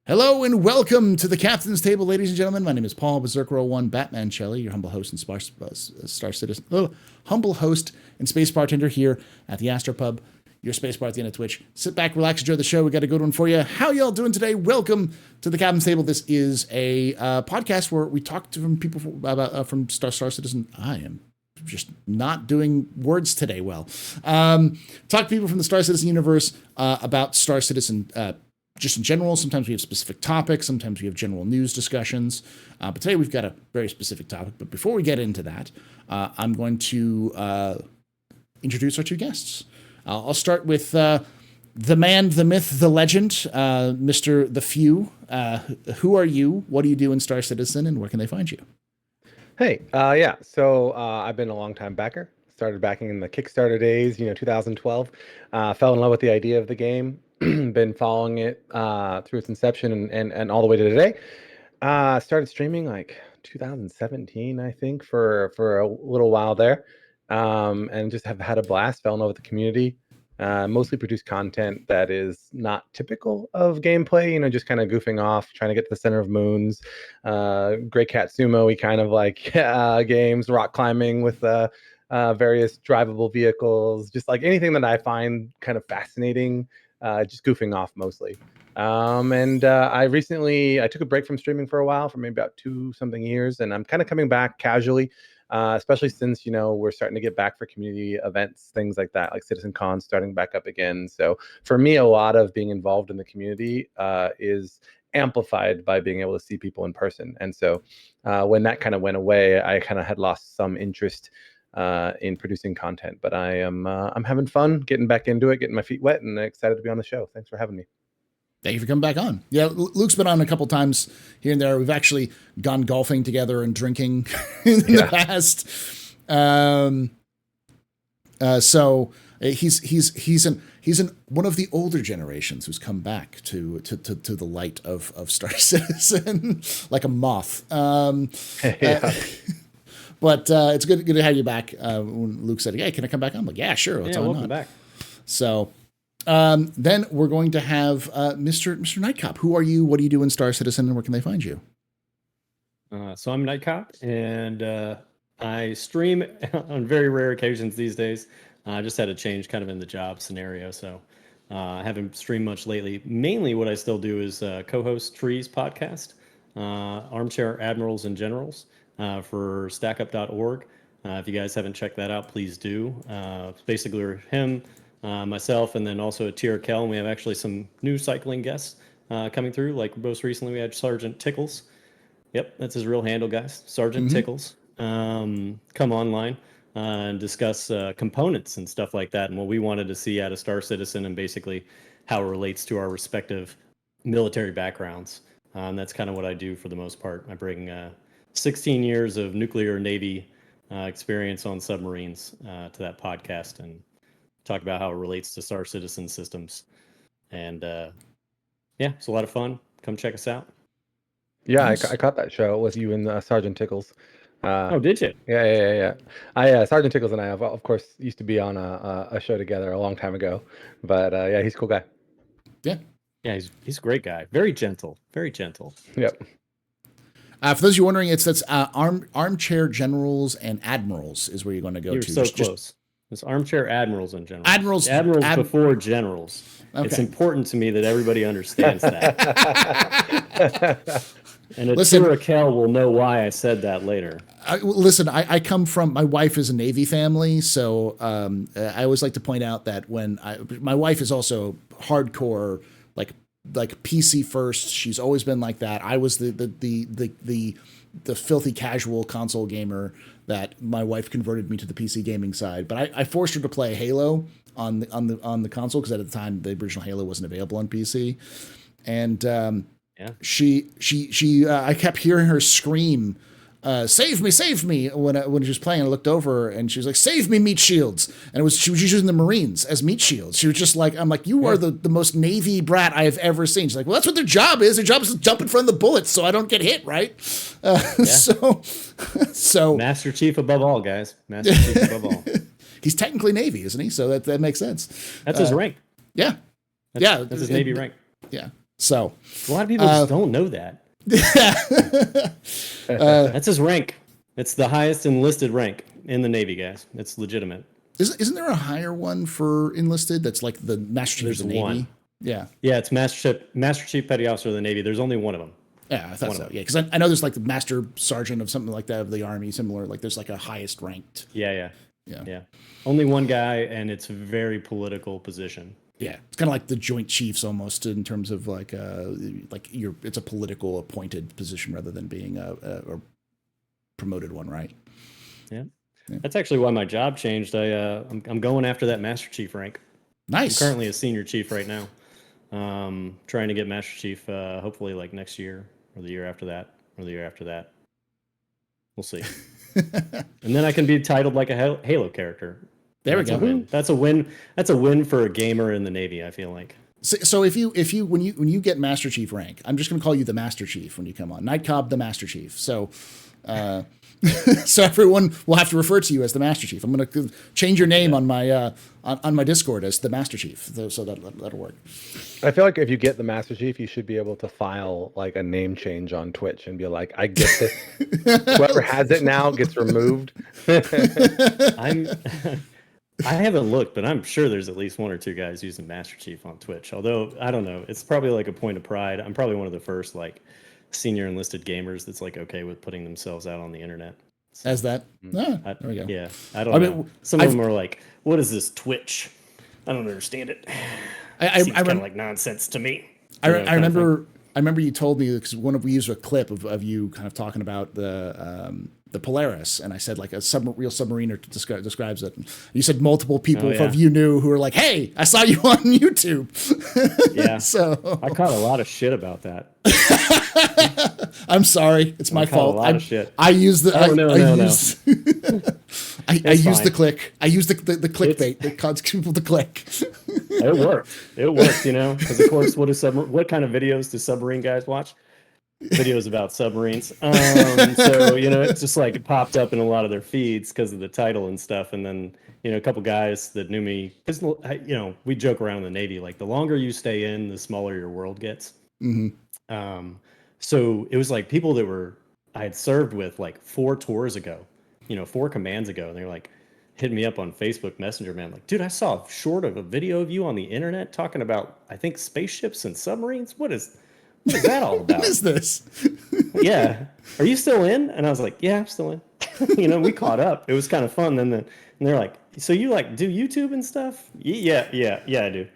Hello and welcome to the Captain's Table, ladies and gentlemen. My name is Paul Berserker01 Batman Shelley, your humble host and Star Citizen, humble host and space bartender here at the AstroPub, your space bar at the end of Twitch. Sit back, relax, enjoy the show. We got a good one for you. How y'all doing today? Welcome to the Captain's Table. This is a podcast where we talk to people from Star Citizen. I am just not doing words today well. Talk to people from the Star Citizen universe about Star Citizen just in general. Sometimes we have specific topics. Sometimes we have general news discussions. But today we've got a very specific topic. But before we get into that, I'm going to introduce our two guests. I'll start with the man, the myth, the legend, Mr. TheFew. Who are you? What do you do in Star Citizen? And where can they find you? Hey, so I've been a long time backer. Started backing in the Kickstarter days, 2012. Fell in love with the idea of the game. Been following it through its inception and all the way to today. Started streaming like 2017, I think, for a little while there, and just have had a blast. Fell in love with the community. Mostly produce content that is not typical of gameplay, just kind of goofing off, trying to get to the center of moons, Grey Cat Sumo-y kind of like games, rock climbing with various drivable vehicles, just like anything that I find kind of fascinating, just goofing off mostly. And I took a break from streaming for a while, for maybe about 2-something years, and I'm kind of coming back casually. Especially since, we're starting to get back for community events, things like that, like Citizen Con starting back up again. So for me, a lot of being involved in the community is amplified by being able to see people in person. And so when that kind of went away, I kind of had lost some interest in producing content. But I'm having fun getting back into it, getting my feet wet, and excited to be on the show. Thanks for having me. Thank you for coming back on. Yeah, Luke's been on a couple times here and there. We've actually gone golfing together and drinking in the past. So he's in one of the older generations who's come back to the light of Star Citizen like a moth. But it's good to have you back. When Luke said, "Hey, can I come back?" I'm like, "Yeah, sure. Welcome back." So. Then we're going to have Mr. Nightcop. Who are you? What do you do in Star Citizen, and where can they find you? So I'm Nightcop, and I stream on very rare occasions these days. I just had a change kind of in the job scenario, so I haven't streamed much lately. Mainly what I still do is co-host Tree's podcast, Armchair Admirals and Generals, for stackup.org. If you guys haven't checked that out, please do. Basically, we're him, myself, and then also a Tier Kel, and we have actually some new cycling guests coming through. Like most recently, we had Sergeant Tickles. Yep, that's his real handle, guys. Sergeant Tickles. Come online and discuss components and stuff like that, and what we wanted to see out of Star Citizen, and basically how it relates to our respective military backgrounds. That's kind of what I do for the most part. I bring 16 years of nuclear Navy experience on submarines to that podcast, and talk about how it relates to Star Citizen systems. And it's a lot of fun. Come check us out. Yeah, nice. I caught that show with you and Sergeant Tickles. Oh, did you? Yeah. Sergeant Tickles and I, of course, used to be on a show together a long time ago. But he's a cool guy. Yeah, he's a great guy. Very gentle. Very gentle. Yep. For those of you wondering, that's Armchair Generals and Admirals is where you're going to go. You're so close. It's Armchair Admirals and Generals. Admirals before Generals. Okay. It's important to me that everybody understands that. And a Kel will know why I said that later. I come from, my wife is a Navy family, so I always like to point out that my wife is also hardcore, like PC first. She's always been like that. I was the filthy casual console gamer that my wife converted me to the PC gaming side. But I forced her to play Halo on the console, because at the time the original Halo wasn't available on PC. And I kept hearing her scream, "Save me!" when she was playing. I looked over and she was like, "Save me, meat shields!" And she was using the Marines as meat shields. She was just like, "I'm like, you are the most Navy brat I have ever seen." She's like, "Well, that's what their job is. Their job is to jump in front of the bullets so I don't get hit, right?" So Master Chief above all, guys. Master Chief above all. He's technically Navy, isn't he? So that makes sense. That's his rank. Yeah. That's his Navy rank. Yeah. So a lot of people just don't know that. That's his rank. It's the highest enlisted rank in the Navy, guys. It's legitimate. Isn't there a higher one for enlisted? That's like the Master Chief of the Navy. One. Yeah. Yeah, it's Master Chief Petty Officer of the Navy. There's only one of them. Yeah, I thought so. Yeah, because I know there's like the Master Sergeant of something like that of the Army, similar. Like there's like a highest ranked. Yeah. Only one guy, and it's a very political position. Yeah, it's kind of like the Joint Chiefs almost in terms of like it's a political appointed position rather than being a promoted one, right? Yeah. That's actually why my job changed. I'm going after that Master Chief rank. Nice. I'm currently a Senior Chief right now. Trying to get Master Chief hopefully like next year or the year after that or the year after that. We'll see. And then I can be titled like a Halo character. There we go. That's a win. That's a win for a gamer in the Navy, I feel like. So if you when you get Master Chief rank, I'm just going to call you the Master Chief when you come on. Nightcob the Master Chief. So so everyone will have to refer to you as the Master Chief. I'm going to change your name on my Discord as the Master Chief. So that'll work. I feel like if you get the Master Chief, you should be able to file like a name change on Twitch and be like, I get this. Whoever has it now gets removed. I haven't looked, but I'm sure there's at least one or two guys using Master Chief on Twitch. Although I don't know, it's probably like a point of pride. I'm probably one of the first like senior enlisted gamers that's like okay with putting themselves out on the internet. So, as that? There we go. Yeah, I don't know. Some of them are like, "What is this Twitch? I don't understand it." Seems kind of like nonsense to me. I remember you told me because we used a clip of you kind of talking about the Polaris, and I said like a real submariner describes it. And you said multiple people of you knew who were like, "Hey, I saw you on YouTube." Yeah. So I caught a lot of shit about that. I'm sorry, it's my fault. A lot of shit. I use the. I use the click. I use the clickbait that causes people to click. It worked. It worked, because of course, what kind of videos do submarine guys watch? Videos about submarines. So it just like it popped up in a lot of their feeds because of the title and stuff. And then a couple guys that knew me, because we joke around in the Navy, like the longer you stay in, the smaller your world gets. Mm-hmm. So it was like people that I had served with like 4 tours ago, 4 commands ago, and they're like hitting me up on Facebook Messenger, man, like, dude, I saw a short of a video of you on the internet talking about, I think, spaceships and submarines. What is that all about? What is this? Yeah. Are you still in? And I was like, yeah, I'm still in. We caught up. It was kind of fun. And they're like, so you like do YouTube and stuff? Yeah, I do.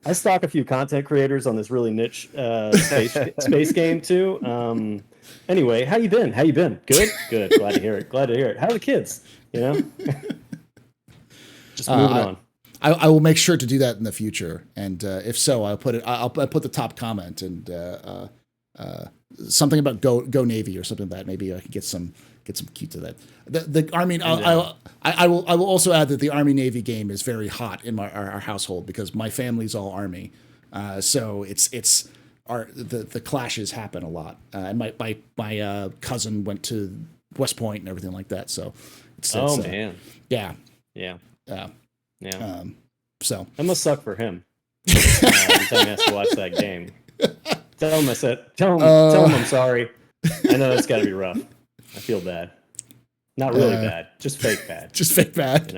I stalk a few content creators on this really niche space game too. Anyway, how you been? Good. Glad to hear it. How are the kids? Just moving on. I will make sure to do that in the future, and if so, I'll put the top comment and something about go Navy or something like that. Maybe I can get some cute to that. The Army. I will also add that the Army Navy game is very hot in our household because my family's all Army, so the clashes happen a lot. And my cousin went to West Point and everything like that. So man, yeah. So that must suck for him. Every time he has to watch that game. Tell him I'm sorry. I know it's got to be rough. I feel bad. Not really bad. Just fake bad. Just fake bad.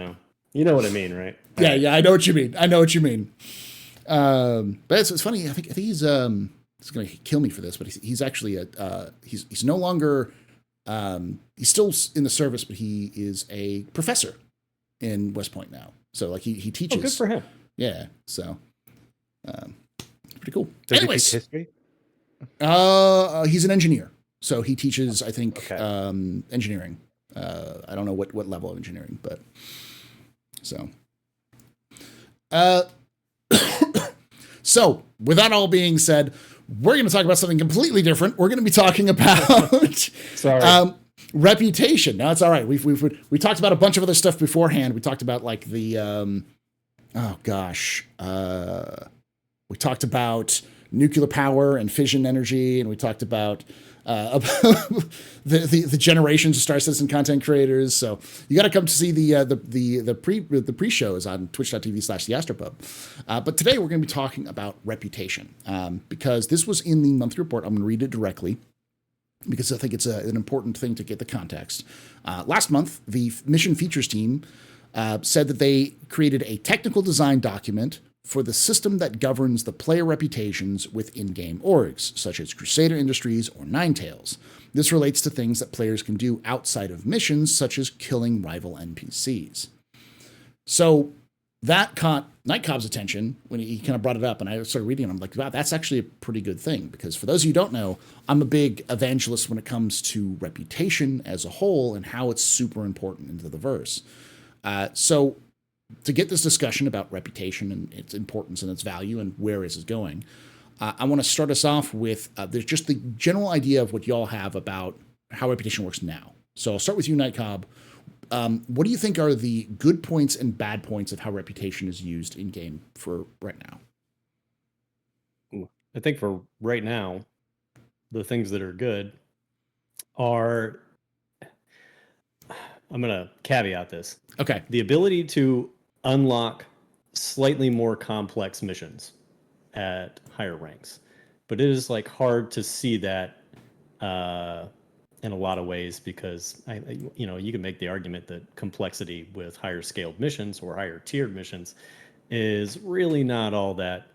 You know what I mean, right? Yeah. I know what you mean. But it's funny. I think he's going to kill me for this, but he's actually he's no longer he's still in the service, but he is a professor in West Point now. So like he teaches. Oh, good for him. Yeah. So pretty cool. Does Anyways, he teach history? He's an engineer, so he teaches. I think engineering. I don't know what level of engineering, but so. So with that all being said, we're going to talk about something completely different. We're going to be talking about reputation. No, it's all right. We talked about a bunch of other stuff beforehand. We talked about like the we talked about nuclear power and fission energy, and we talked about the generations of Star Citizen content creators. So you got to come to see the pre-shows on twitch.tv/TheAstroPub. But today we're going to be talking about reputation, because this was in the monthly report. I'm going to read it directly, because I think it's an important thing to get the context. Last month, the mission features team said that they created a technical design document for the system that governs the player reputations with in-game orgs, such as Crusader Industries or Ninetales. This relates to things that players can do outside of missions, such as killing rival NPCs. So that caught Nightcob's attention when he kind of brought it up, and I started reading it. I'm like, wow, that's actually a pretty good thing, because for those of you who don't know, I'm a big evangelist when it comes to reputation as a whole and how it's super important into the verse. So to get this discussion about reputation and its importance and its value and where is it going, I want to start us off with there's just the general idea of what y'all have about how reputation works now. So I'll start with you, Nightcob. What do you think are the good points and bad points of how reputation is used in game for right now? I think for right now, the things that are good are, I'm going to caveat this. Okay. The ability to unlock slightly more complex missions at higher ranks. But it is like hard to see that in a lot of ways, because you can make the argument that complexity with higher scaled missions or higher tiered missions is really not all that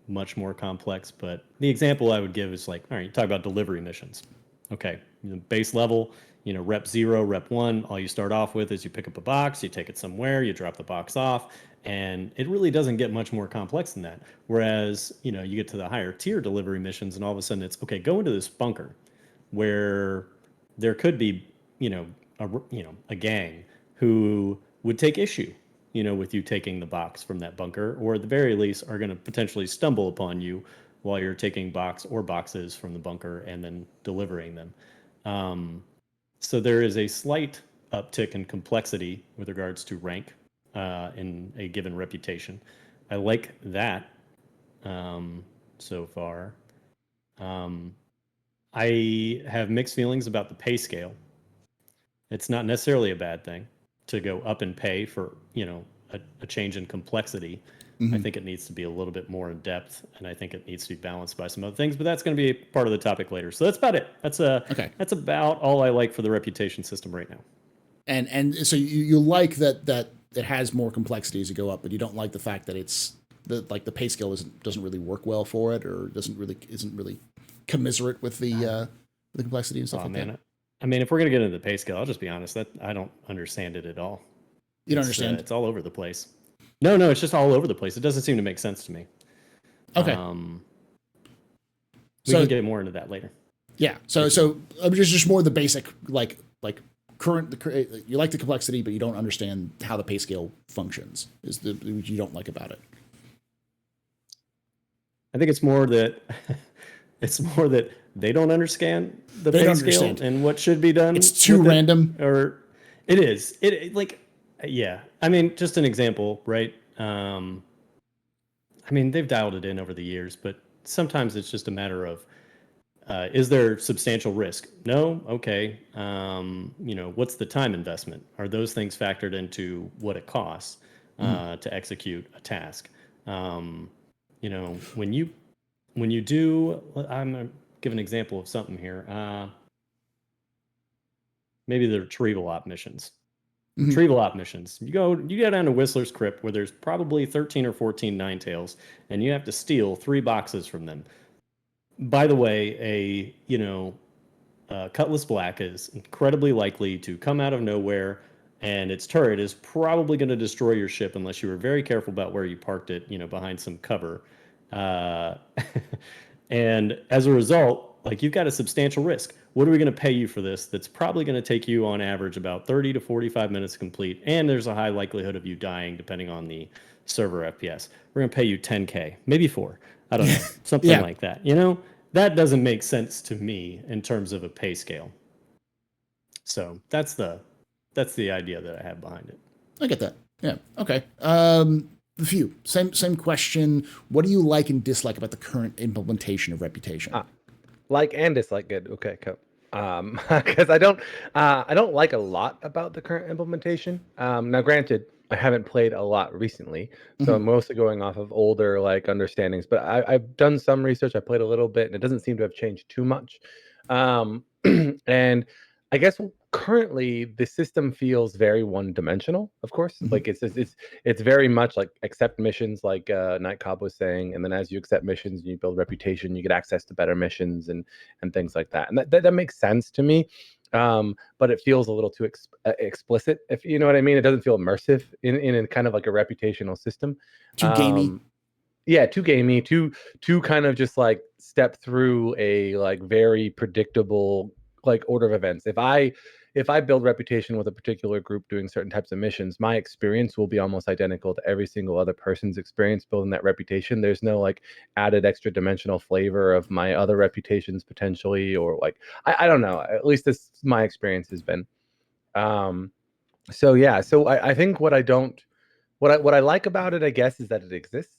much more complex. But the example I would give is like, all right, you talk about delivery missions. Okay, base level, rep 0, rep 1, all you start off with is you pick up a box, you take it somewhere, you drop the box off, and it really doesn't get much more complex than that. Whereas, you get to the higher tier delivery missions, and all of a sudden it's, okay, go into this bunker where there could be, a gang who would take issue, with you taking the box from that bunker, or at the very least are going to potentially stumble upon you while you're taking box or boxes from the bunker and then delivering them. So there is a slight uptick in complexity with regards to rank in a given reputation. I like that so far. I have mixed feelings about the pay scale. It's not necessarily a bad thing to go up in pay for, a change in complexity. Mm-hmm. I think it needs to be a little bit more in depth, and I think it needs to be balanced by some other things, but that's going to be part of the topic later. So that's about it. That's about all I like for the reputation system right now. And so you like that it has more complexity as you go up, but you don't like the fact that the pay scale doesn't really work well for it, or isn't really commiserate with the complexity and stuff that. I mean, if we're going to get into the pay scale, I'll just be honest, that I don't understand it at all. You don't understand? It's all over the place. No, it's just all over the place. It doesn't seem to make sense to me. Okay. We can get more into that later. Yeah. So just more the basic, like current, you like the complexity, but you don't understand how the pay scale functions is what you don't like about it. I think it's more that they don't understand the pay scale and what should be done. It's too random. Or it is. Yeah. I mean, just an example, right? I mean, they've dialed it in over the years, but sometimes it's just a matter of, is there substantial risk? No? Okay. What's the time investment? Are those things factored into what it costs to execute a task? When you do, I'm going to give an example of something here. Maybe the retrieval op missions. Mm-hmm. Retrieval op missions. You go down to Whistler's Crypt, where there's probably 13 or 14 Ninetales, and you have to steal 3 boxes from them. By the way, Cutlass Black is incredibly likely to come out of nowhere, and its turret is probably going to destroy your ship unless you were very careful about where you parked it, behind some cover. And as a result, you've got a substantial risk. What are we going to pay you for this? That's probably going to take you on average about 30 to 45 minutes to complete. And there's a high likelihood of you dying depending on the server FPS. We're going to pay you 10K, maybe 4. I don't know, something like that. That doesn't make sense to me in terms of a pay scale. So that's the idea that I have behind it. I get that. Yeah. Okay. TheFew, same question. What do you like and dislike about the current implementation of reputation? Like and dislike good. Okay, cool. Because I don't like a lot about the current implementation. Now, granted, I haven't played a lot recently, so I'm mostly going off of older like understandings. But I've done some research. I played a little bit, and it doesn't seem to have changed too much. And I guess currently the system feels very one-dimensional. Of course, like it's very much like accept missions, like Nightcob was saying, and then as you accept missions and you build reputation, you get access to better missions and things like that. And that makes sense to me. But it feels a little too explicit, if you know what I mean. It doesn't feel immersive in a kind of like a reputational system. Too gamey. Yeah, too gamey, too kind of just like step through a like very predictable like order of events. If I build reputation with a particular group doing certain types of missions, my experience will be almost identical to every single other person's experience building that reputation. There's no like added extra dimensional flavor of my other reputations potentially, or like I don't know. At least this my experience has been. So yeah, so I think what I like about it, I guess, is that it exists.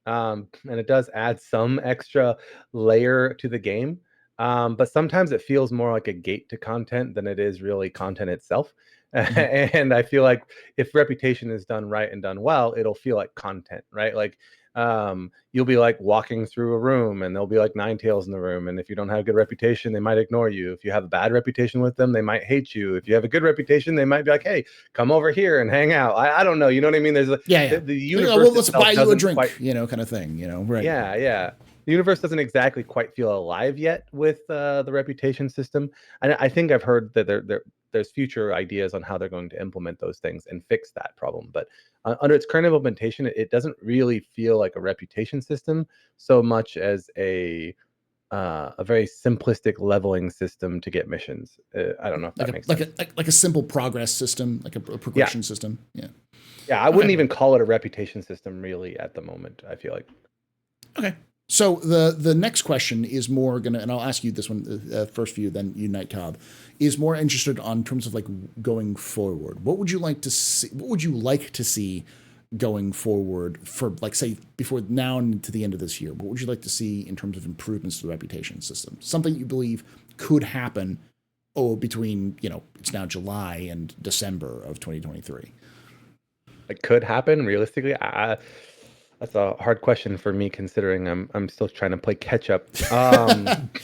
And it does add some extra layer to the game. But sometimes it feels more like a gate to content than it is really content itself. And I feel like if reputation is done right and done well, it'll feel like content, right? Like you'll be like walking through a room and there'll be like nine tails in the room. And if you don't have a good reputation, they might ignore you. If you have a bad reputation with them, they might hate you. If you have a good reputation, they might be like, hey, come over here and hang out. I don't know. You know what I mean? There's a, the universe. Well, let's buy you a drink, kind of thing, right? Yeah, yeah. The universe doesn't exactly quite feel alive yet with the reputation system. And I think I've heard that there's future ideas on how they're going to implement those things and fix that problem. But under its current implementation, it doesn't really feel like a reputation system so much as a very simplistic leveling system to get missions. I don't know if that makes sense. Like a simple progress system, like a progression system. Yeah. Yeah, I wouldn't even call it a reputation system really at the moment, I feel like. Okay. So the next question is more gonna, and I'll ask you this one first, Few, then you, Nightcob, is more interested on terms of like going forward. What would you like to see? What would you like to see going forward for, like, say, before now and to the end of this year? What would you like to see in terms of improvements to the reputation system? Something you believe could happen between, it's now July and December of 2023. It could happen realistically. That's a hard question for me, considering I'm still trying to play catch up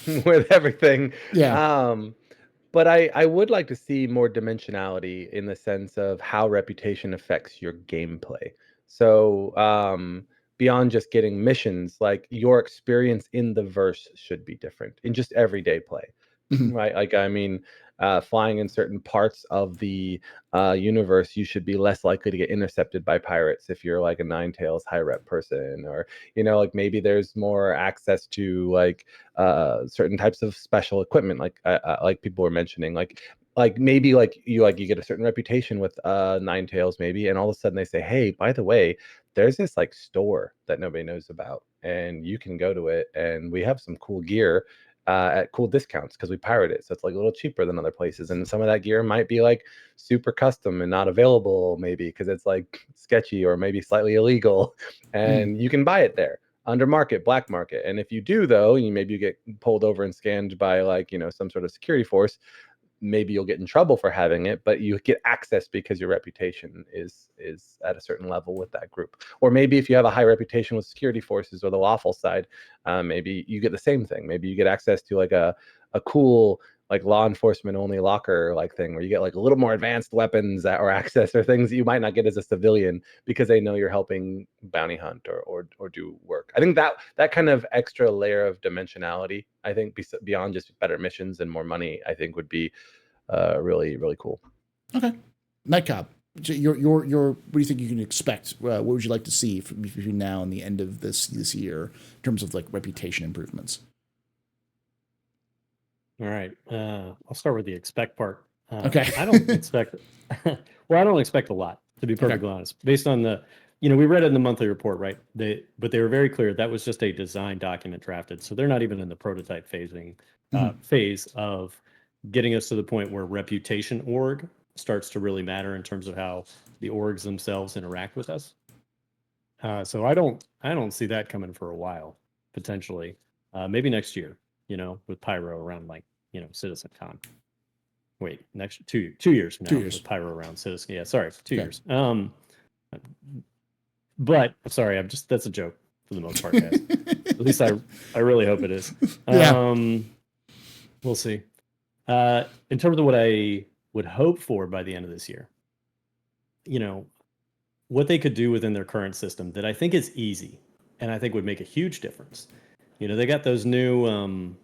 with everything. Yeah. But I would like to see more dimensionality in the sense of how reputation affects your gameplay. So beyond just getting missions, like your experience in the verse should be different in just everyday play. Right? Like, I mean, flying in certain parts of the universe, you should be less likely to get intercepted by pirates if you're like a Nine Tails high rep person, or like maybe there's more access to like certain types of special equipment, like people were mentioning, like maybe like you get a certain reputation with Nine Tails maybe, and all of a sudden they say, hey, by the way, there's this like store that nobody knows about, and you can go to it, and we have some cool gear at cool discounts because we pirate it, so it's like a little cheaper than other places, and some of that gear might be like super custom and not available maybe because it's like sketchy or maybe slightly illegal, and you can buy it there under market, black market. And if you do, though, maybe you get pulled over and scanned by like some sort of security force, maybe you'll get in trouble for having it, but you get access because your reputation is at a certain level with that group. Or maybe if you have a high reputation with security forces or the lawful side, maybe you get the same thing. Maybe you get access to like a cool like law enforcement only locker like thing where you get like a little more advanced weapons or access or things that you might not get as a civilian because they know you're helping bounty hunt or do work. I think that kind of extra layer of dimensionality, I think beyond just better missions and more money, I think would be really, really cool. Okay. Nightcob, your what do you think you can expect? What would you like to see between now and the end of this year in terms of like reputation improvements? All right. I'll start with the expect part. Okay. I don't expect, I don't expect a lot, to be perfectly honest. Based on we read it in the monthly report, right? But they were very clear that was just a design document drafted. So they're not even in the prototype phase of getting us to the point where reputation org starts to really matter in terms of how the orgs themselves interact with us. So I don't see that coming for a while, potentially. Maybe next year. with Pyro around like, CitizenCon. Wait, next 2 years from now 2 years. with Pyro around Citizen. Yeah, sorry, 2 Okay. years. But I'm sorry, that's a joke for the most part, guys. At least I really hope it is. Yeah. We'll see. In terms of what I would hope for by the end of this year, what they could do within their current system that I think is easy and I think would make a huge difference. They got those new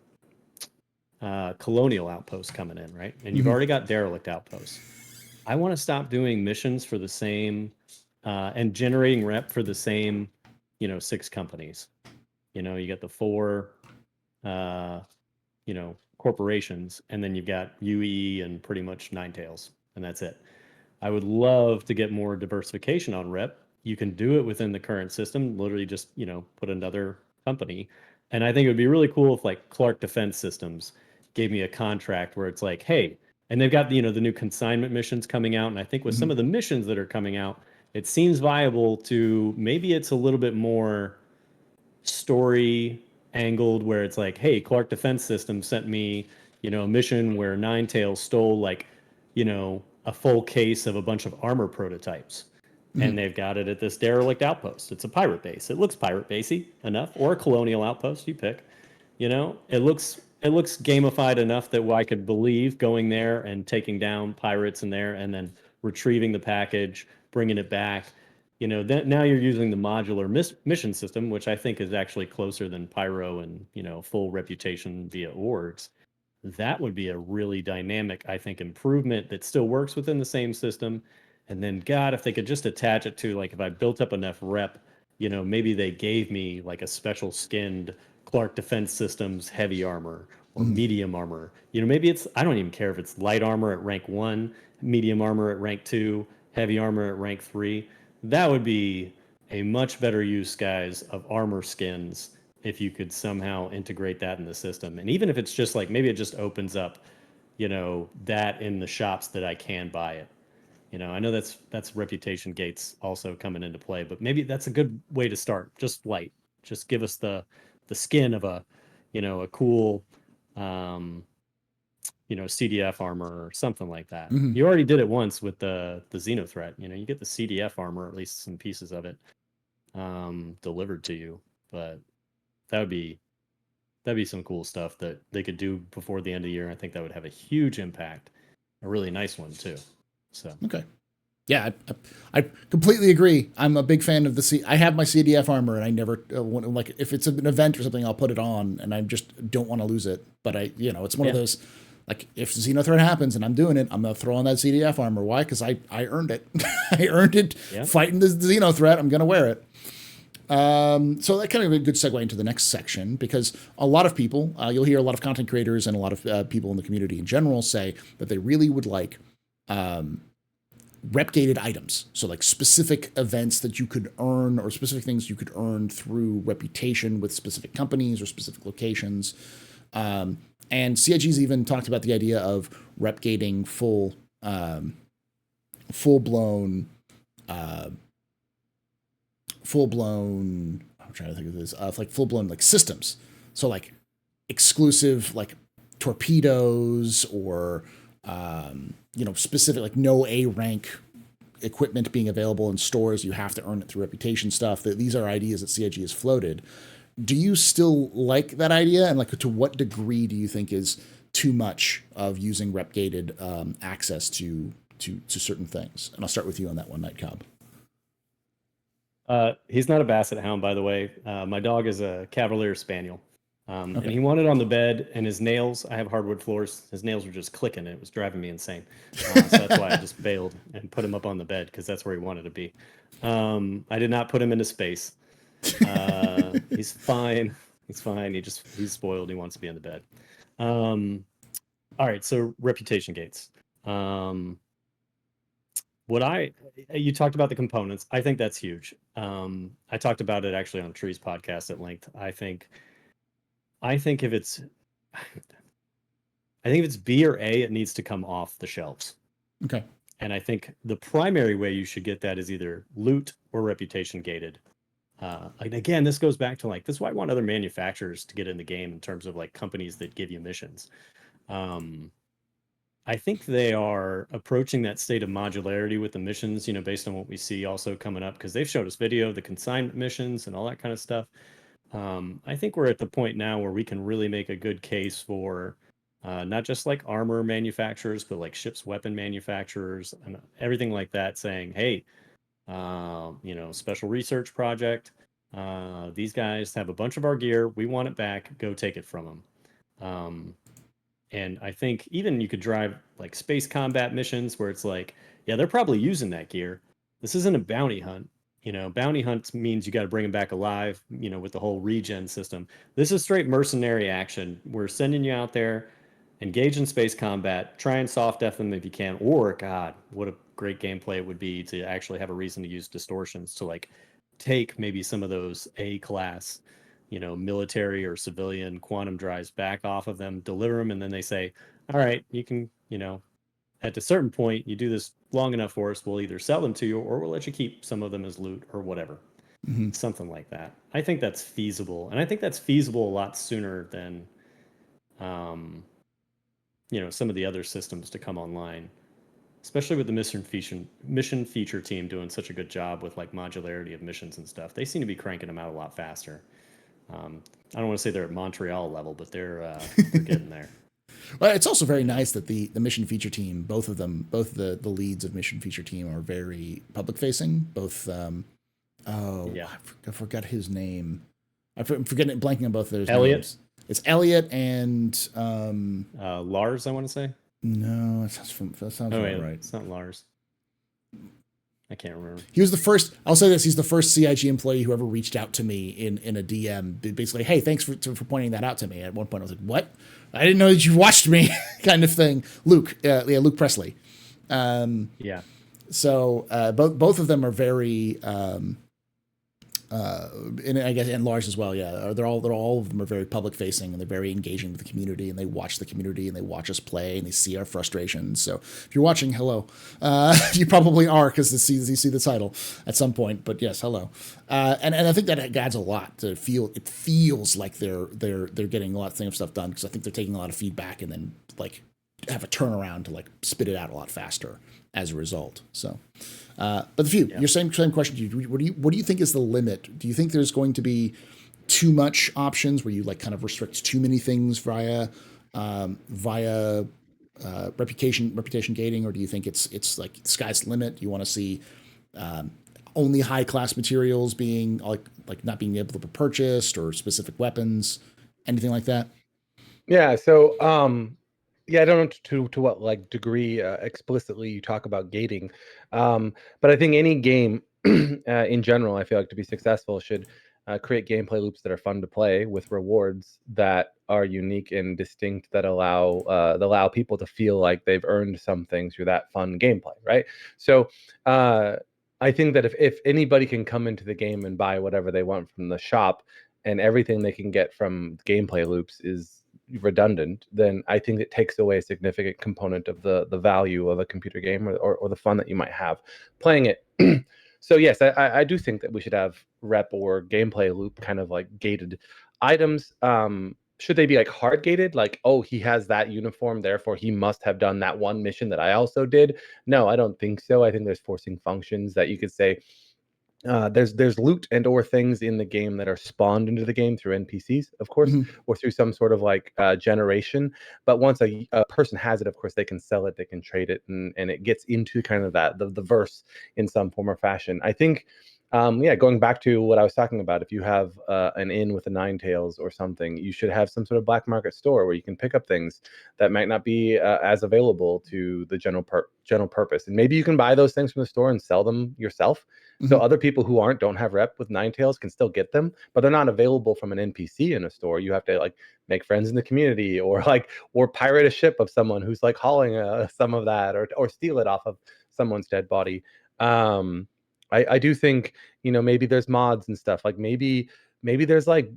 colonial outposts coming in, right? And you've already got derelict outposts. I want to stop doing missions for the same and generating rep for the same, 6 companies. You got the 4, corporations, and then you've got UE and pretty much Ninetales, and that's it. I would love to get more diversification on rep. You can do it within the current system, literally just, put another company. And I think it would be really cool if like Clark Defense Systems gave me a contract where it's like, hey, and they've got, the new consignment missions coming out. And I think with some of the missions that are coming out, it seems viable to maybe it's a little bit more story angled where it's like, hey, Clark Defense Systems sent me, a mission where Ninetales stole like, a full case of a bunch of armor prototypes. And they've got it at this derelict outpost. It's a pirate base. It looks pirate basey enough, or a colonial outpost, you pick. It looks gamified enough that I could believe going there and taking down pirates in there and then retrieving the package, bringing it back. Then now you're using the modular mission system, which I think is actually closer than Pyro and, full reputation via orgs. That would be a really dynamic, I think, improvement that still works within the same system. And then, God, if they could just attach it to, like, if I built up enough rep, maybe they gave me like a special skinned Clark Defense Systems heavy armor or medium armor. Maybe I don't even care if it's light armor at rank 1, medium armor at rank 2, heavy armor at rank 3. That would be a much better use, guys, of armor skins if you could somehow integrate that in the system. And even if it's just like, maybe it just opens up, that in the shops that I can buy it. I know that's reputation gates also coming into play, but maybe that's a good way to start. Just light. Just give us the skin of a cool, CDF armor or something like that. You already did it once with the Xenothreat. You get the CDF armor, at least some pieces of it, delivered to you. But that'd be some cool stuff that they could do before the end of the year. I think that would have a huge impact, a really nice one too. So okay, yeah, I completely agree. I'm a big fan of I have my CDF armor, and I never like if it's an event or something, I'll put it on, and I just don't want to lose it. But it's one of those. Like, if Xenothreat happens and I'm doing it, I'm going to throw on that CDF armor. Why? Because I earned it. I earned it fighting the Xenothreat. I'm going to wear it. So that kind of a good segue into the next section, because a lot of people, you'll hear a lot of content creators and a lot of people in the community in general say that they really would like rep-gated items. So like specific events that you could earn or specific things you could earn through reputation with specific companies or specific locations. And CIG's even talked about the idea of rep-gating full-blown, I'm trying to think of this, like full-blown like systems. So like exclusive like torpedoes or, specific like no A rank equipment being available in stores. You have to earn it through reputation stuff. These are ideas that CIG has floated. Do you still like that idea? And like, to what degree do you think is too much of using rep-gated access to certain things? And I'll start with you on that one, Nightcob. He's not a basset hound, by the way. My dog is a Cavalier Spaniel. And he wanted on the bed, and his nails, I have hardwood floors, his nails were just clicking, and it was driving me insane. So that's why I just bailed and put him up on the bed, because that's where he wanted to be. I did not put him into space. He's fine. He's fine. He's spoiled. He wants to be in the bed. All right. So reputation gates. You talked about the components. I think that's huge. I talked about it actually on Tree's podcast at length. I think if it's B or A, it needs to come off the shelves. Okay. And I think the primary way you should get that is either loot or reputation gated. And again, this goes back to like, this is why I want other manufacturers to get in the game in terms of like companies that give you missions. I think they are approaching that state of modularity with the missions, based on what we see also coming up, because they've showed us video of the consignment missions and all that kind of stuff. I think we're at the point now where we can really make a good case for not just like armor manufacturers, but like ships, weapon manufacturers, and everything like that, saying, hey, special research project. These guys have a bunch of our gear. We want it back. Go take it from them. And I think even you could drive like space combat missions where it's like, yeah, they're probably using that gear. This isn't a bounty hunt. Bounty hunt means you got to bring them back alive, with the whole regen system. This is straight mercenary action. We're sending you out there, engage in space combat, try and soft def them if you can. Or, God, what a great gameplay it would be to actually have a reason to use distortions to like take maybe some of those A class, military or civilian quantum drives back off of them, deliver them, and then they say, all right, you can, at a certain point, you do this long enough for us, we'll either sell them to you or we'll let you keep some of them as loot or whatever. Something like that. I think that's feasible. And I think that's feasible a lot sooner than, some of the other systems to come online, especially with the mission feature team doing such a good job with like modularity of missions and stuff. They seem to be cranking them out a lot faster. I don't want to say they're at Montreal level, but they're getting there. Well, it's also very nice that the mission feature team, both the leads of mission feature team are very public facing. Both, I forgot his name. I'm forgetting, blanking on both of those names. It's Elliot and Lars, I want to say. No, that sounds right. It's not Lars. I can't remember. He was the first. I'll say this: he's the first CIG employee who ever reached out to me in a DM. Basically, hey, thanks for pointing that out to me. At one point, I was like, "What? I didn't know that you watched me," kind of thing. Luke, Luke Presley. Yeah. So both of them are very, and I guess, and Lars as well. Yeah, they're all of them are very public facing, and they're very engaging with the community, and they watch the community, and they watch us play, and they see our frustrations. So if you're watching, hello, you probably are, because you see the title at some point. But yes, hello, and I think that adds a lot to feel. It feels like they're getting a lot of stuff done, because I think they're taking a lot of feedback and then like have a turnaround to like spit it out a lot faster as a result. So. But TheFew, your same question to you. What do you think is the limit? Do you think there's going to be too much options where you like kind of restrict too many things via reputation gating, or do you think it's like sky's the limit? You want to see only high class materials being like not being able to be purchased, or specific weapons, anything like that? Yeah. So I don't know to what like degree explicitly you talk about gating, but I think any game in general, I feel like to be successful should create gameplay loops that are fun to play, with rewards that are unique and distinct, that allow people to feel like they've earned something through that fun gameplay, right? So I think that if anybody can come into the game and buy whatever they want from the shop, and everything they can get from gameplay loops is redundant, then I think it takes away a significant component of the value of a computer game, or the fun that you might have playing it. So yes, I do think that we should have rep or gameplay loop kind of like gated items. Should they be like hard gated, like, oh, he has that uniform, therefore he must have done that one mission that I also did? No, I don't think so. I think there's forcing functions that you could say, there's loot and or things in the game that are spawned into the game through NPCs, of course, or through some sort of like generation. But once a person has it, of course, they can sell it, they can trade it, and it gets into kind of that the verse in some form or fashion. I think, going back to what I was talking about, if you have an inn with a Nine Tails or something, you should have some sort of black market store where you can pick up things that might not be as available to the general purpose. And maybe you can buy those things from the store and sell them yourself. So other people who don't have rep with Nine Tails can still get them, but they're not available from an NPC in a store. You have to like make friends in the community, or pirate a ship of someone who's like hauling some of that, or steal it off of someone's dead body. I do think, maybe there's mods and stuff, like maybe there's like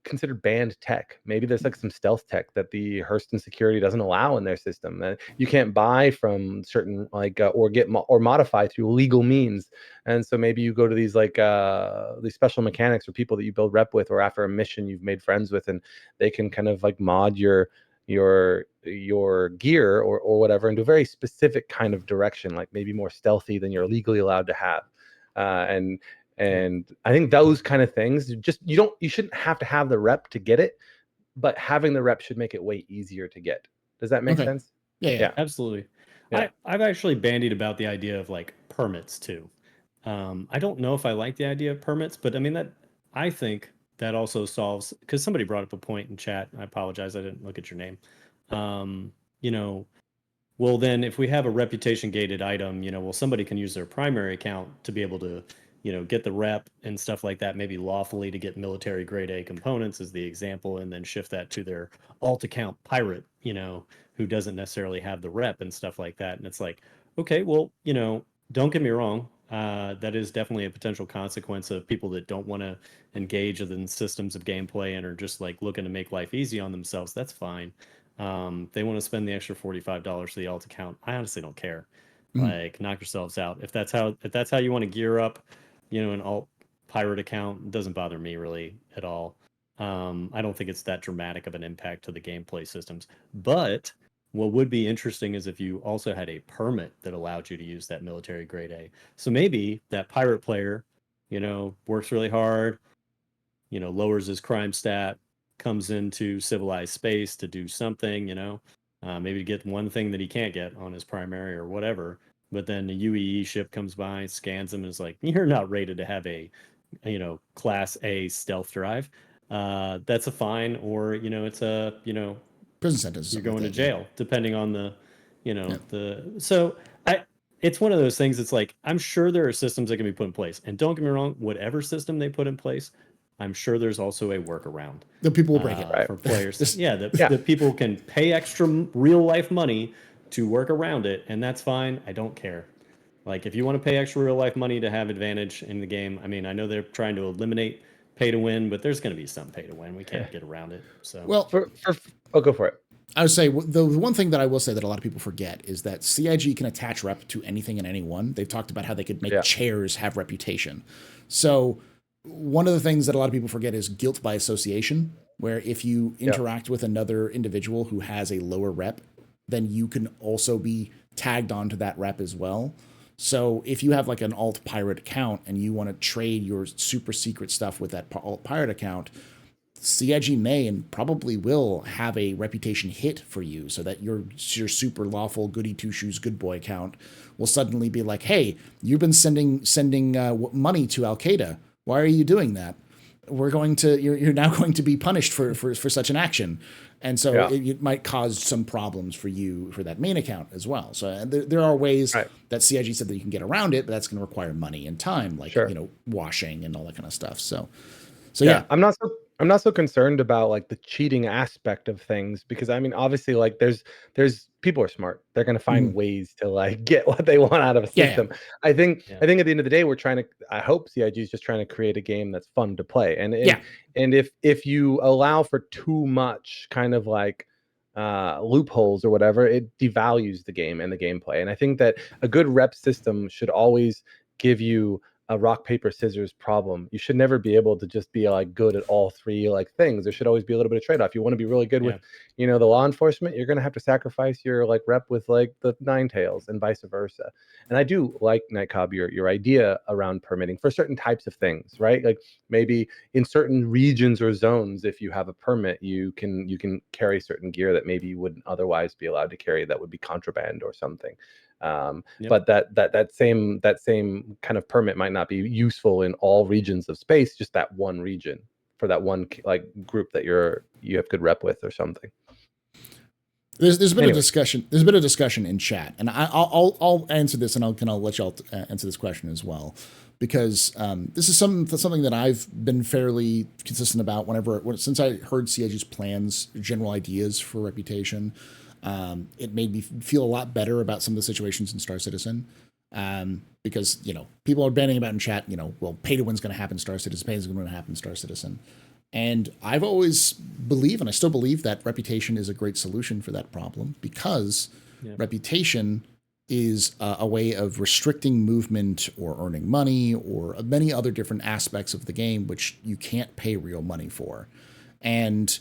considered banned tech. Maybe there's like some stealth tech that the Hurston security doesn't allow in their system that you can't buy from certain like or get or modify through legal means. And so maybe you go to these like these special mechanics or people that you build rep with, or after a mission you've made friends with, and they can kind of like mod your gear or whatever into a very specific kind of direction, like maybe more stealthy than you're legally allowed to have. And I think those kind of things, just you shouldn't have to have the rep to get it, but having the rep should make it way easier to get. Does that make sense? Yeah, absolutely. Yeah. I've actually bandied about the idea of like permits too. I don't know if I like the idea of permits, but I mean I think that also solves, because somebody brought up a point in chat. I apologize, I didn't look at your name. Well, then if we have a reputation gated item, well, somebody can use their primary account to be able to get the rep and stuff like that, maybe lawfully, to get military grade A components as the example, and then shift that to their alt account pirate, who doesn't necessarily have the rep and stuff like that. And it's like, okay, well, don't get me wrong. That is definitely a potential consequence of people that don't want to engage in systems of gameplay and are just like looking to make life easy on themselves. That's fine. They want to spend the extra $45 for the alt account. I honestly don't care. Like, knock yourselves out. If that's how you want to gear up, an alt pirate account, it doesn't bother me really at all. I don't think it's that dramatic of an impact to the gameplay systems. But what would be interesting is if you also had a permit that allowed you to use that military grade A. So maybe that pirate player, works really hard, lowers his crime stat, comes into civilized space to do something, maybe to get one thing that he can't get on his primary or whatever. But then the UEE ship comes by, scans him, and is like, you're not rated to have a, class A stealth drive. That's a fine, or, it's a, prison sentence. You're going to jail, depending on the, so it's one of those things. It's like, I'm sure there are systems that can be put in place. And don't get me wrong, whatever system they put in place, I'm sure there's also a workaround. The people will break it for players. The people can pay extra real life money to work around it, and that's fine. I don't care. Like, if you want to pay extra real life money to have advantage in the game, I mean, I know they're trying to eliminate pay to win, but there's going to be some pay to win. We can't get around it. So, well, I'll go for it. I would say the one thing that I will say that a lot of people forget is that CIG can attach rep to anything and anyone. They've talked about how they could make chairs have reputation. So one of the things that a lot of people forget is guilt by association, where if you interact with another individual who has a lower rep, then you can also be tagged onto that rep as well. So if you have like an alt pirate account and you want to trade your super secret stuff with that alt pirate account, CIG may and probably will have a reputation hit for you, so that your super lawful goody two shoes good boy account will suddenly be like, hey, you've been sending money to Al Qaeda. Why are you doing that? You're now going to be punished for such an action. And so it might cause some problems for you for that main account as well. So there are ways that CIG said that you can get around it, but that's going to require money and time, like washing and all that kind of stuff. So yeah. I'm not so concerned about like the cheating aspect of things, because I mean, obviously, like there's people are smart. They're going to find ways to like get what they want out of a system. Yeah. I think at the end of the day, I hope CIG is just trying to create a game that's fun to play. And if you allow for too much kind of like loopholes or whatever, it devalues the game and the gameplay. And I think that a good rep system should always give you a rock, paper, scissors problem. You should never be able to just be like good at all three like things. There should always be a little bit of trade-off. You want to be really good with, the law enforcement, you're going to have to sacrifice your like rep with like the Nine Tails and vice versa. And I do like, Nightcob, your idea around permitting for certain types of things, right? Like maybe in certain regions or zones, if you have a permit, you can carry certain gear that maybe you wouldn't otherwise be allowed to carry, that would be contraband or something. But that same kind of permit might not be useful in all regions of space, just that one region for that one like group that you have good rep with or something. There's been a discussion. There's been a discussion in chat, and I'll answer this, and I'll let y'all answer this question as well, because this is something that I've been fairly consistent about since I heard CIG's plans, general ideas for reputation. It made me feel a lot better about some of the situations in Star Citizen, because people are banning about in chat. Well, pay to win's going to happen in Star Citizen. Pay is going to happen in Star Citizen. And I've always believed, and I still believe, that reputation is a great solution for that problem, because reputation is a way of restricting movement or earning money or many other different aspects of the game which you can't pay real money for. And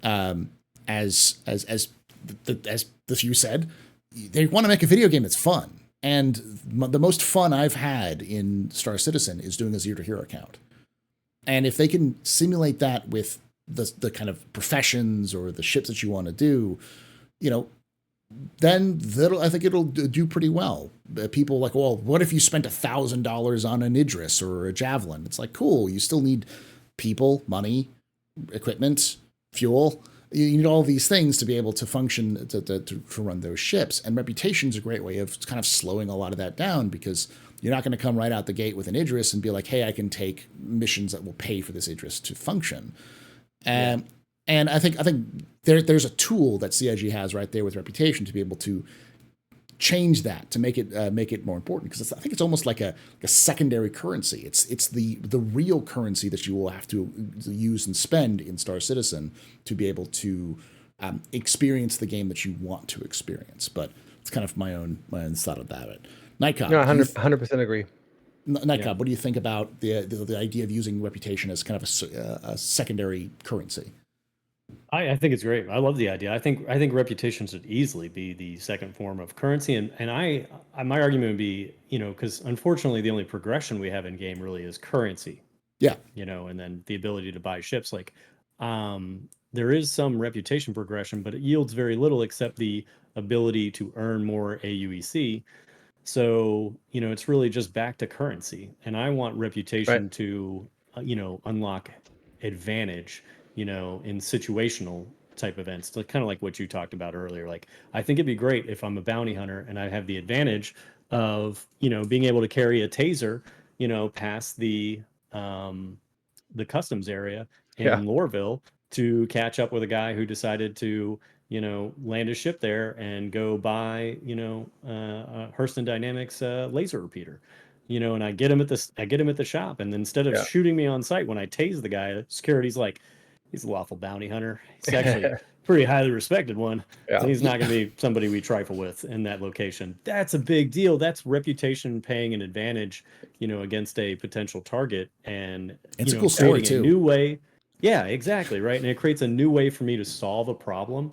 as TheFew said, they want to make a video game that's fun. And the most fun I've had in Star Citizen is doing a zero to hero account. And if they can simulate that with the kind of professions or the ships that you want to do, then I think it'll do pretty well. People like, well, what if you spent $1,000 on an Idris or a Javelin? It's like, cool. You still need people, money, equipment, fuel. You need all these things to be able to function, to run those ships. And reputation is a great way of kind of slowing a lot of that down, because you're not going to come right out the gate with an Idris and be like, hey, I can take missions that will pay for this Idris to function. And I think there's a tool that CIG has right there with reputation to be able to change that, to make it more important, because I think it's almost like a secondary currency. It's the real currency that you will have to use and spend in Star Citizen to be able to experience the game that you want to experience. But it's kind of my own thought about it. Nightcob, no, 100% agree. Nightcob, what do you think about the idea of using reputation as kind of a secondary currency? I think it's great. I love the idea. I think reputation should easily be the second form of currency. And my argument would be, because unfortunately the only progression we have in game really is currency. Yeah. And then the ability to buy ships. Like, there is some reputation progression, but it yields very little except the ability to earn more AUEC. So, it's really just back to currency. And I want reputation to, unlock advantage, in situational type events, kind of like what you talked about earlier. Like, I think it'd be great if I'm a bounty hunter and I have the advantage of, being able to carry a taser, past the customs area in Lorville to catch up with a guy who decided to, land a ship there and go buy, Hurston Dynamics laser repeater, and I get him at the shop, and instead of shooting me on sight when I tase the guy, security's like, he's a lawful bounty hunter. He's actually a pretty highly respected one. So he's not going to be somebody we trifle with in that location. That's a big deal. That's reputation paying an advantage, against a potential target, and it's a cool story too. A new way. Yeah, exactly. Right. And it creates a new way for me to solve a problem,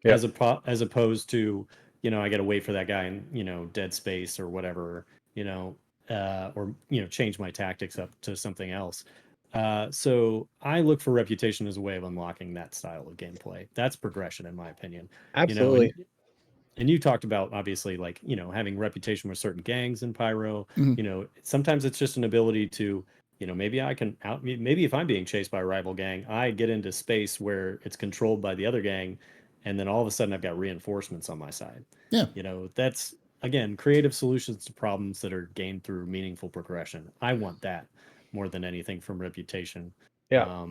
as opposed to, I got to wait for that guy in, dead space or whatever, or, change my tactics up to something else. So I look for reputation as a way of unlocking that style of gameplay. That's progression, in my opinion. Absolutely. And you talked about, obviously, like, having reputation with certain gangs in Pyro. Sometimes it's just an ability to, maybe if I'm being chased by a rival gang, I get into space where it's controlled by the other gang, and then all of a sudden I've got reinforcements on my side. Yeah. That's, again, creative solutions to problems that are gained through meaningful progression. I want that more than anything from reputation. Yeah.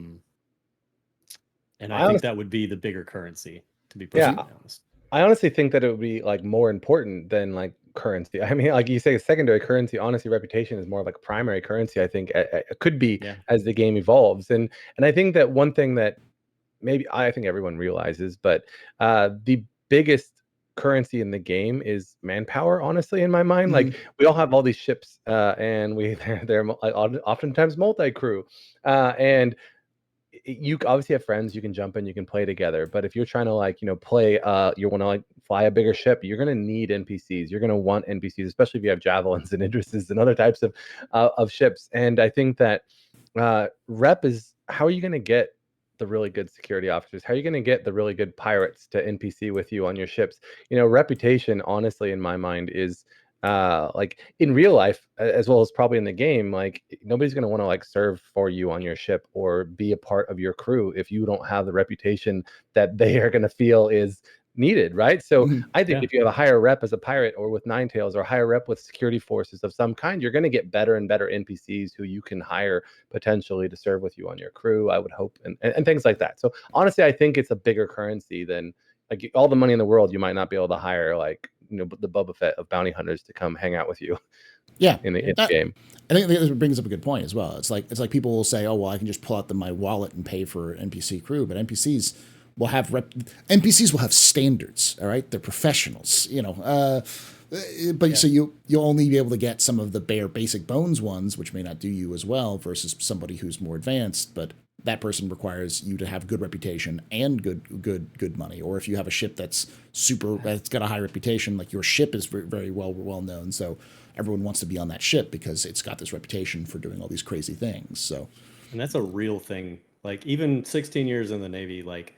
And I think that would be the bigger currency, to be perfectly honest. I honestly think that it would be like more important than like currency. I mean, like you say, secondary currency. Honestly, reputation is more of like a primary currency. I think it could be as the game evolves. And I think that one thing that maybe I think everyone realizes, but the biggest currency in the game is manpower, honestly, in my mind. Like, we all have all these ships, and they're oftentimes multi-crew, and you obviously have friends you can jump in, you can play together. But if you're trying to play, you want to fly a bigger ship, you're going to need NPCs. You're going to want NPCs, especially if you have javelins and Idrises and other types of ships. And I think that rep is how are you going to get the really good security officers? How are you going to get the really good pirates to NPC with you on your ships? Reputation, honestly, in my mind, is like in real life as well as probably in the game. Like, nobody's going to want to serve for you on your ship or be a part of your crew if you don't have the reputation that they are going to feel is needed, right? So I think if you have a higher rep as a pirate or with Ninetales, or higher rep with security forces of some kind, you're going to get better and better NPCs who you can hire potentially to serve with you on your crew, I would hope, and things like that. So honestly, I think it's a bigger currency than all the money in the world. You might not be able to hire the Boba Fett of bounty hunters to come hang out with you. Yeah. in the game. I think this brings up a good point as well. It's like people will say, "Oh, well, I can just pull out my wallet and pay for NPC crew," but NPCs will have standards. All right, they're professionals. So you'll only be able to get some of the bare basic bones ones, which may not do you as well, versus somebody who's more advanced. But that person requires you to have good reputation and good money. Or if you have a ship that's got a high reputation, like your ship is very, very well known, so everyone wants to be on that ship because it's got this reputation for doing all these crazy things. So, and that's a real thing. Like even 16 years in the Navy, like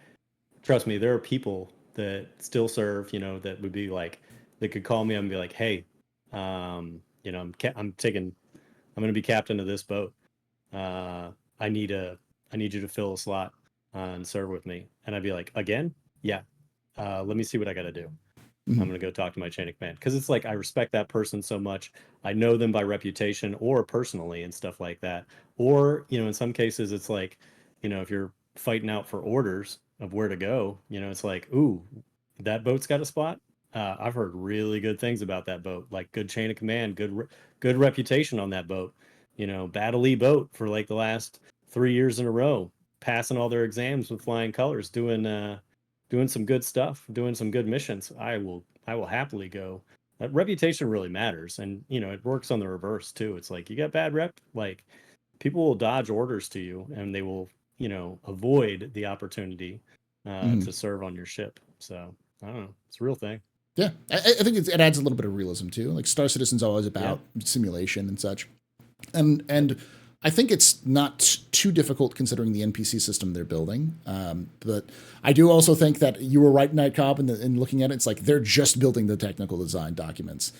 trust me, there are people that still serve, that would be like, they could call me up and be like, "Hey, I'm going to be captain of this boat. I need you to fill a slot and serve with me." And I'd be like, "Again? Yeah. Let me see what I got to do. I'm going to go talk to my chain of command." Because it's like I respect that person so much. I know them by reputation or personally and stuff like that. Or, in some cases, it's like, if you're fighting out for orders of where to go, it's like, "Ooh, that boat's got a spot. I've heard really good things about that boat, like good chain of command, good reputation on that boat. Battle-y boat for like the last 3 years in a row, passing all their exams with flying colors, doing some good stuff, doing some good missions. I will happily go." That reputation really matters, and it works on the reverse too. It's like you got bad rep, like people will dodge orders to you, and they will avoid the opportunity to serve on your ship. So I don't know, it's a real thing. Yeah, I think it adds a little bit of realism too. Like Star Citizen's always about simulation and such, and I think it's not too difficult considering the NPC system they're building. But I do also think that you were right, Nightcob, in looking at it. It's like they're just building the technical design documents.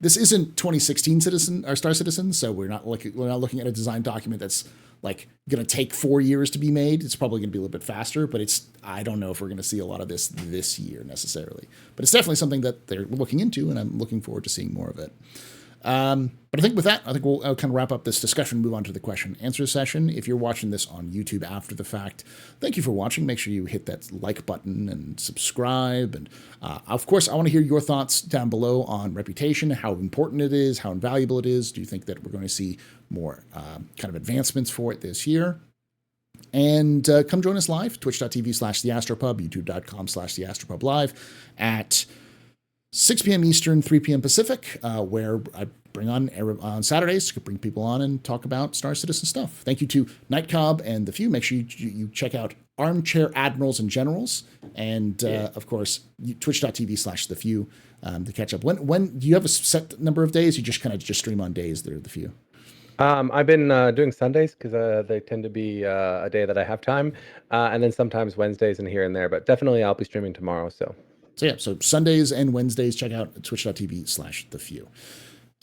This isn't 2016 Star Citizen, so we're not looking at a design document that's like going to take 4 years to be made. It's probably going to be a little bit faster, but I don't know if we're going to see a lot of this year necessarily. But it's definitely something that they're looking into, and I'm looking forward to seeing more of it. But I think with that, we'll kind of wrap up this discussion, move on to the question and answer session. If you're watching this on YouTube after the fact, thank you for watching. Make sure you hit that like button and subscribe. And of course, I want to hear your thoughts down below on reputation, how important it is, how invaluable it is. Do you think that we're going to see more kind of advancements for it this year? And come join us live, twitch.tv/TheAstroPub, youtube.com/TheAstroPubLive at 6 p.m. Eastern, 3 p.m. Pacific, where I bring on Saturdays to bring people on and talk about Star Citizen stuff. Thank you to Nightcob and TheFew. Make sure you check out Armchair Admirals and Generals. And, of course, twitch.tv/TheFew to catch up. When do you have a set number of days? You just stream on days that are TheFew? I've been doing Sundays because they tend to be a day that I have time. And then sometimes Wednesdays and here and there. But definitely I'll be streaming tomorrow, so Sundays and Wednesdays, check out twitch.tv/TheFew.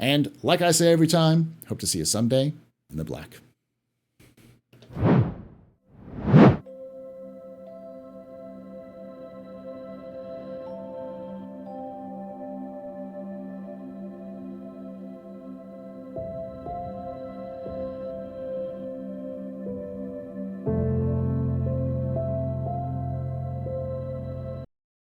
And like I say every time, hope to see you someday in the black.